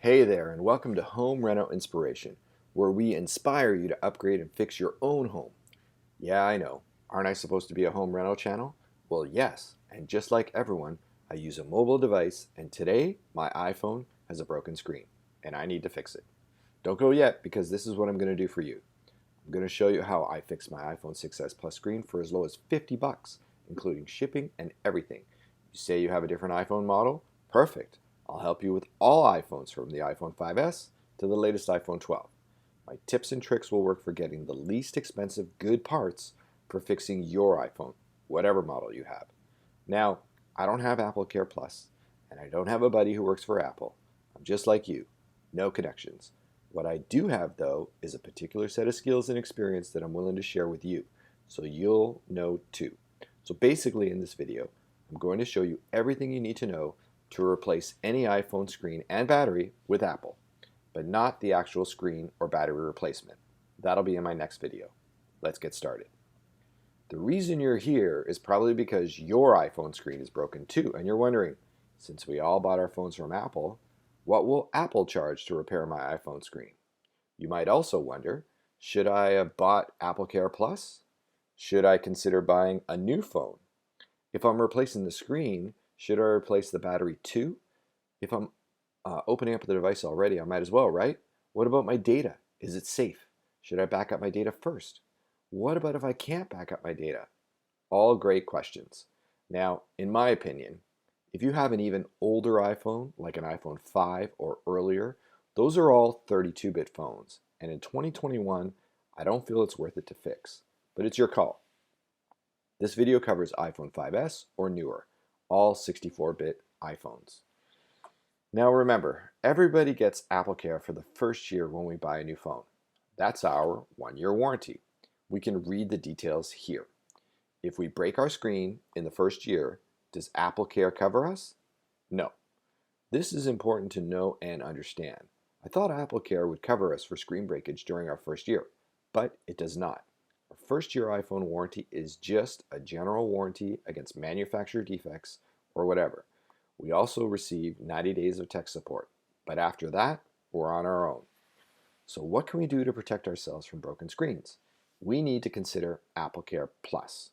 Hey there, and welcome to Home Reno Inspiration, where we inspire you to upgrade and fix your own home. Yeah, I know. Aren't I supposed to be a home reno channel? Well, yes, and just like everyone, I use a mobile device, and today my iPhone has a broken screen, and I need to fix it. Don't go yet, because this is what I'm going to do for you. I'm going to show you how I fixed my iPhone 6s Plus screen for as low as 50 bucks, including shipping and everything. You say you have a different iPhone model? Perfect. I'll help you with all iPhones from the iPhone 5s to the latest iPhone 12. My tips and tricks will work for getting the least expensive good parts for fixing your iPhone, whatever model you have. Now, I don't have AppleCare Plus, and I don't have a buddy who works for Apple. I'm just like you, no connections. What I do have, though, is a particular set of skills and experience that I'm willing to share with you, so you'll know too. So basically in this video, I'm going to show you everything you need to know to replace any iPhone screen and battery with Apple, but not the actual screen or battery replacement. That'll be in my next video. Let's get started. The reason you're here is probably because your iPhone screen is broken too, and you're wondering, since we all bought our phones from Apple, what will Apple charge to repair my iPhone screen? You might also wonder, should I have bought AppleCare Plus? Should I consider buying a new phone? If I'm replacing the screen, should I replace the battery too? If I'm opening up the device already, I might as well, right? What about my data? Is it safe? Should I back up my data first? What about if I can't back up my data? All great questions. Now, in my opinion, if you have an even older iPhone, like an iPhone 5 or earlier, those are all 32-bit phones. And in 2021, I don't feel it's worth it to fix. But it's your call. This video covers iPhone 5s or newer, all 64-bit iPhones. Now remember, everybody gets AppleCare for the first year when we buy a new phone. That's our 1-year warranty. We can read the details here. If we break our screen in the first year, does AppleCare cover us? No. This is important to know and understand. I thought AppleCare would cover us for screen breakage during our first year, but it does not. A first-year iPhone warranty is just a general warranty against manufacturer defects or whatever. We also receive 90 days of tech support, but after that, we're on our own. So what can we do to protect ourselves from broken screens? We need to consider AppleCare Plus.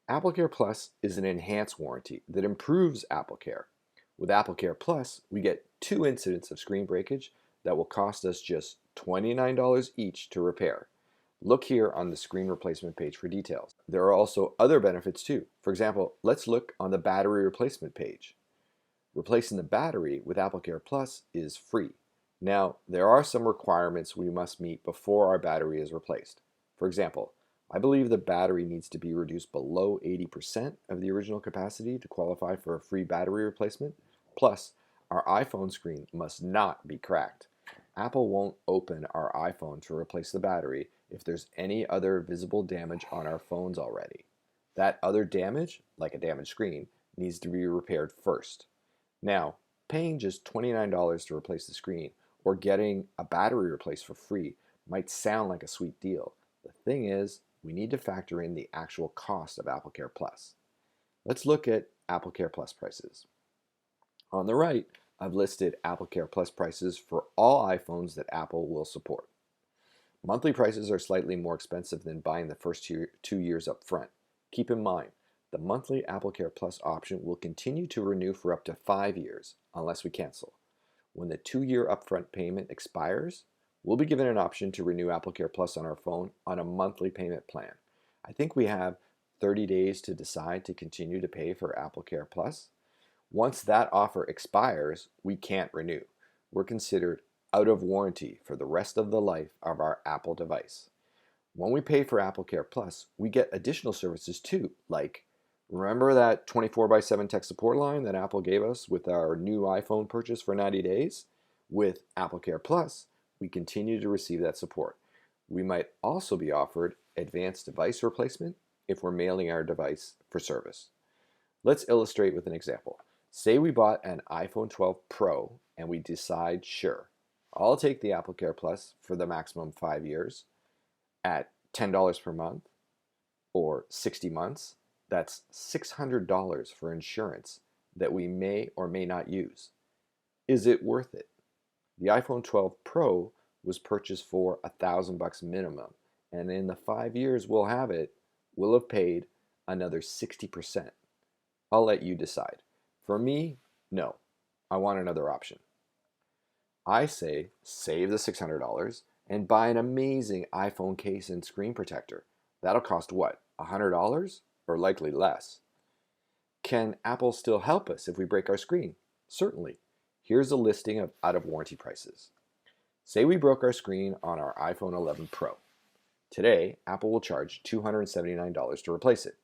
AppleCare Plus is an enhanced warranty that improves AppleCare. With AppleCare Plus, we get 2 incidents of screen breakage that will cost us just $29 each to repair. Look here on the screen replacement page for details. There are also other benefits too. For example, let's look on the battery replacement page. Replacing the battery with AppleCare Plus is free. Now, there are some requirements we must meet before our battery is replaced. For example, I believe the battery needs to be reduced below 80% of the original capacity to qualify for a free battery replacement. Plus, our iPhone screen must not be cracked. Apple won't open our iPhone to replace the battery if there's any other visible damage on our phones already. That other damage, like a damaged screen, needs to be repaired first. Now, paying just $29 to replace the screen or getting a battery replaced for free might sound like a sweet deal. The thing is, we need to factor in the actual cost of AppleCare Plus. Let's look at AppleCare Plus prices. On the right, I've listed AppleCare Plus prices for all iPhones that Apple will support. Monthly prices are slightly more expensive than buying the first 2 years up front. Keep in mind, the monthly AppleCare Plus option will continue to renew for up to 5 years, unless we cancel. When the 2-year upfront payment expires, we'll be given an option to renew AppleCare Plus on our phone on a monthly payment plan. I think we have 30 days to decide to continue to pay for AppleCare Plus. Once that offer expires, we can't renew. We're considered out of warranty for the rest of the life of our Apple device. When we pay for AppleCare Plus, we get additional services too, like remember that 24/7 tech support line that Apple gave us with our new iPhone purchase for 90 days? With AppleCare Plus, we continue to receive that support. We might also be offered advanced device replacement if we're mailing our device for service. Let's illustrate with an example. Say we bought an iPhone 12 Pro and we decide, sure, I'll take the AppleCare Plus for the maximum 5 years at $10 per month or 60 months. That's $600 for insurance that we may or may not use. Is it worth it? The iPhone 12 Pro was purchased for $1,000 minimum, and in the 5 years we'll have paid another 60%. I'll let you decide. For me, no. I want another option. I say save the $600 and buy an amazing iPhone case and screen protector. That'll cost what, $100? Or likely less. Can Apple still help us if we break our screen? Certainly. Here's a listing of out of warranty prices. Say we broke our screen on our iPhone 11 Pro. Today, Apple will charge $279 to replace it.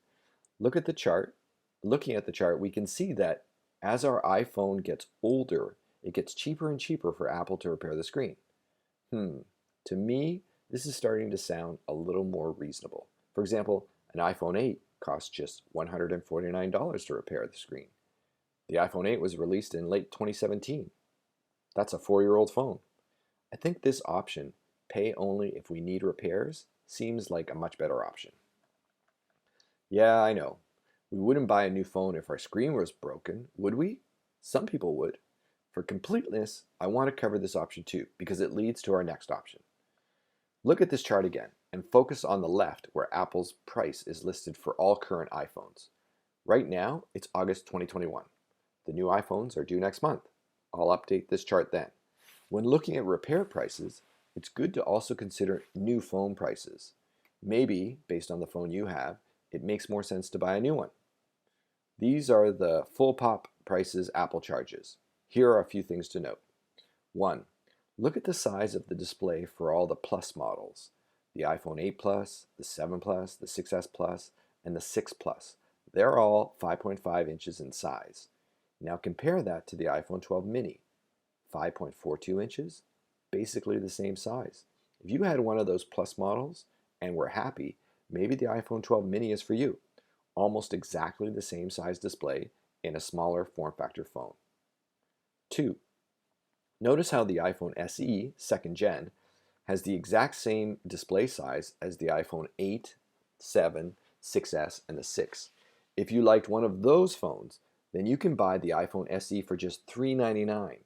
Look at the chart. Looking at the chart, we can see that as our iPhone gets older, it gets cheaper and cheaper for Apple to repair the screen. To me, this is starting to sound a little more reasonable. For example, an iPhone 8 costs just $149 to repair the screen. The iPhone 8 was released in late 2017. That's a 4-year-old phone. I think this option, pay only if we need repairs, seems like a much better option. Yeah, I know. We wouldn't buy a new phone if our screen was broken, would we? Some people would. For completeness, I want to cover this option too, because it leads to our next option. Look at this chart again, and focus on the left where Apple's price is listed for all current iPhones. Right now, it's August 2021. The new iPhones are due next month. I'll update this chart then. When looking at repair prices, it's good to also consider new phone prices. Maybe, based on the phone you have, it makes more sense to buy a new one. These are the full pop prices Apple charges. Here are a few things to note. 1. Look at the size of the display for all the Plus models. The iPhone 8 Plus, the 7 Plus, the 6S Plus, and the 6 Plus. They're all 5.5 inches in size. Now compare that to the iPhone 12 mini. 5.42 inches, basically the same size. If you had one of those Plus models and were happy, maybe the iPhone 12 mini is for you. Almost exactly the same size display in a smaller form factor phone. 2. Notice how the iPhone SE, second gen, has the exact same display size as the iPhone 8, 7, 6S, and the 6. If you liked one of those phones, then you can buy the iPhone SE for just $399.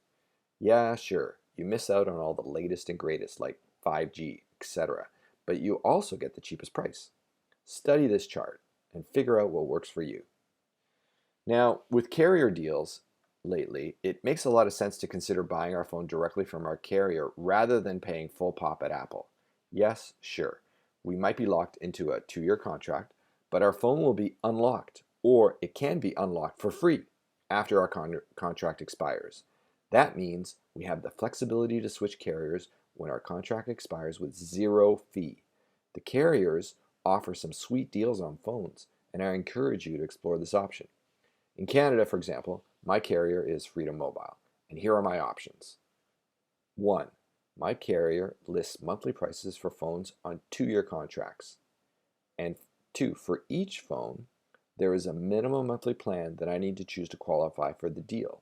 Yeah, sure, you miss out on all the latest and greatest like 5G, etc., but you also get the cheapest price. Study this chart and figure out what works for you. Now, with carrier deals lately, it makes a lot of sense to consider buying our phone directly from our carrier rather than paying full pop at Apple. Yes, sure, we might be locked into a 2-year contract, but our phone will be unlocked, or it can be unlocked for free after our contract expires. That means we have the flexibility to switch carriers when our contract expires with 0 fee. The carriers offer some sweet deals on phones, and I encourage you to explore this option. In Canada, for example, my carrier is Freedom Mobile, and here are my options. 1. My carrier lists monthly prices for phones on 2-year contracts. And 2. For each phone, there is a minimum monthly plan that I need to choose to qualify for the deal.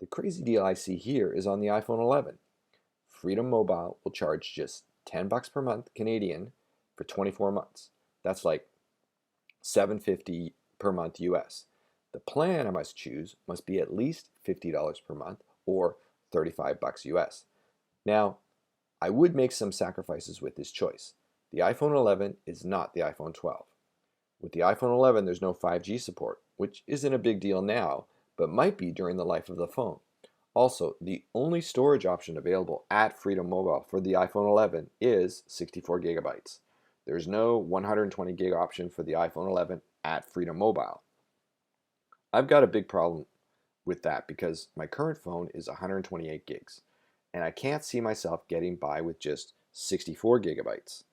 The crazy deal I see here is on the iPhone 11. Freedom Mobile will charge just $10 per month Canadian for 24 months. That's like $7.50 per month US. The plan I must choose must be at least $50 per month or $35 US. Now, I would make some sacrifices with this choice. The iPhone 11 is not the iPhone 12. With the iPhone 11, there's no 5G support, which isn't a big deal now, but might be during the life of the phone. Also, the only storage option available at Freedom Mobile for the iPhone 11 is 64 gigabytes. There's no 120 gig option for the iPhone 11 at Freedom Mobile. I've got a big problem with that because my current phone is 128 gigs, and I can't see myself getting by with just 64 gigabytes.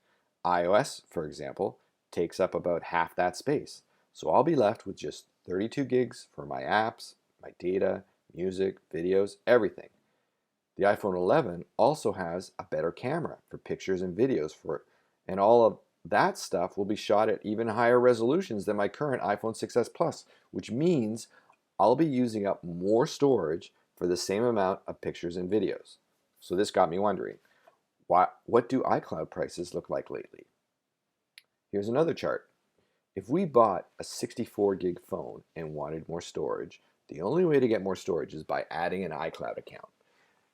iOS, for example, takes up about half that space, so I'll be left with just 32 gigs for my apps, my data, music, videos, everything. The iPhone 11 also has a better camera for pictures and videos and all of that stuff will be shot at even higher resolutions than my current iPhone 6s Plus, which means I'll be using up more storage for the same amount of pictures and videos. So this got me wondering, what do iCloud prices look like lately? Here's another chart. If we bought a 64 gig phone and wanted more storage, the only way to get more storage is by adding an iCloud account.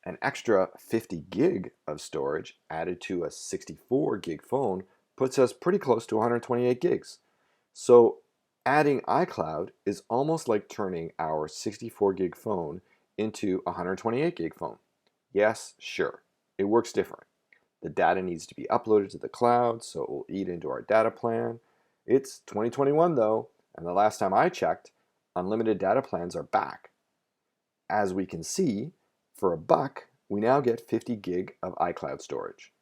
An extra 50 gig of storage added to a 64 gig phone puts us pretty close to 128 gigs. So adding iCloud is almost like turning our 64 gig phone into a 128 gig phone. Yes, sure, it works different. The data needs to be uploaded to the cloud, so it will eat into our data plan. It's 2021 though, and the last time I checked, unlimited data plans are back. As we can see, for $1, we now get 50 gig of iCloud storage.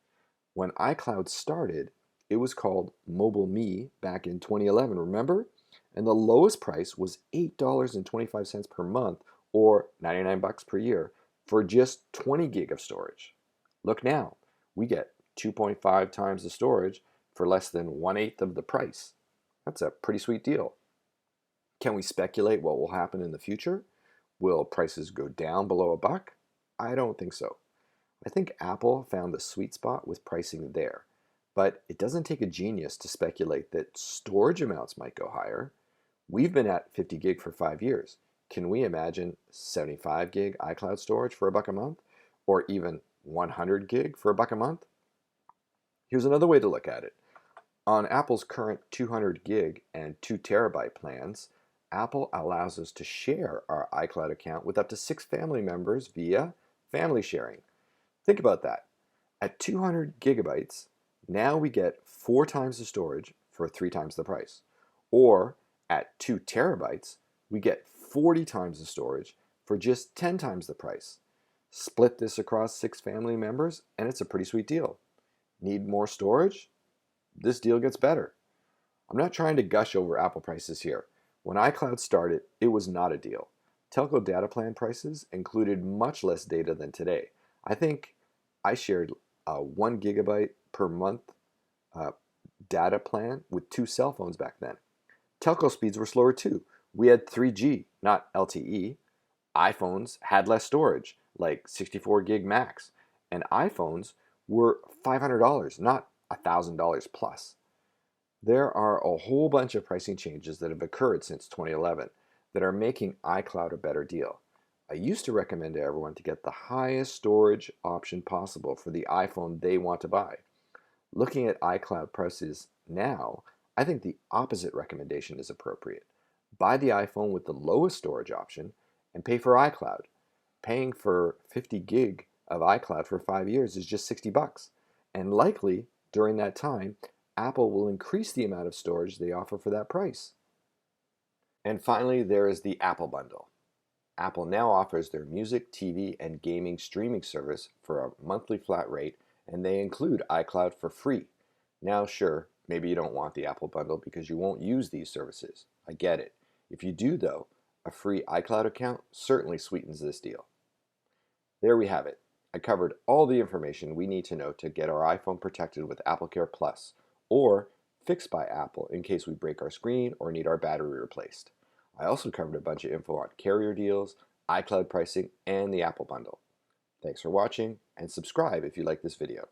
When iCloud started, it was called Mobile Me back in 2011, remember? And the lowest price was $8.25 per month or 99 bucks per year for just 20 gig of storage. Look now, we get 2.5 times the storage for less than 1/8 of the price. That's a pretty sweet deal. Can we speculate what will happen in the future? Will prices go down below $1? I don't think so. I think Apple found the sweet spot with pricing there, but it doesn't take a genius to speculate that storage amounts might go higher. We've been at 50 gig for 5 years. Can we imagine 75 gig iCloud storage for $1 a month? Or even 100 gig for $1 a month? Here's another way to look at it. On Apple's current 200 gig and 2 terabyte plans, Apple allows us to share our iCloud account with up to 6 family members via family sharing. Think about that. At 200 gigabytes, now we get 4 times the storage for 3 times the price. Or at 2 terabytes, we get 40 times the storage for just 10 times the price. Split this across 6 family members, and it's a pretty sweet deal. Need more storage? This deal gets better. I'm not trying to gush over Apple prices here. When iCloud started, it was not a deal. Telco data plan prices included much less data than today. I think I shared a 1 gigabyte per month uh, data plan with 2 cell phones back then. Telco speeds were slower too. We had 3G, not LTE. iPhones had less storage, like 64 gig max, and iPhones were $500, not $1,000 plus. There are a whole bunch of pricing changes that have occurred since 2011 that are making iCloud a better deal. I used to recommend to everyone to get the highest storage option possible for the iPhone they want to buy. Looking at iCloud prices now, I think the opposite recommendation is appropriate. Buy the iPhone with the lowest storage option and pay for iCloud. Paying for 50 gig of iCloud for 5 years is just 60 bucks. And likely, during that time, Apple will increase the amount of storage they offer for that price. And finally, there is the Apple Bundle. Apple now offers their music, TV, and gaming streaming service for a monthly flat rate, and they include iCloud for free. Now, sure, maybe you don't want the Apple Bundle because you won't use these services. I get it. If you do, though, a free iCloud account certainly sweetens this deal. There we have it. I covered all the information we need to know to get our iPhone protected with AppleCare Plus, or fixed by Apple in case we break our screen or need our battery replaced. I also covered a bunch of info on carrier deals, iCloud pricing, and the Apple Bundle. Thanks for watching, and subscribe if you like this video.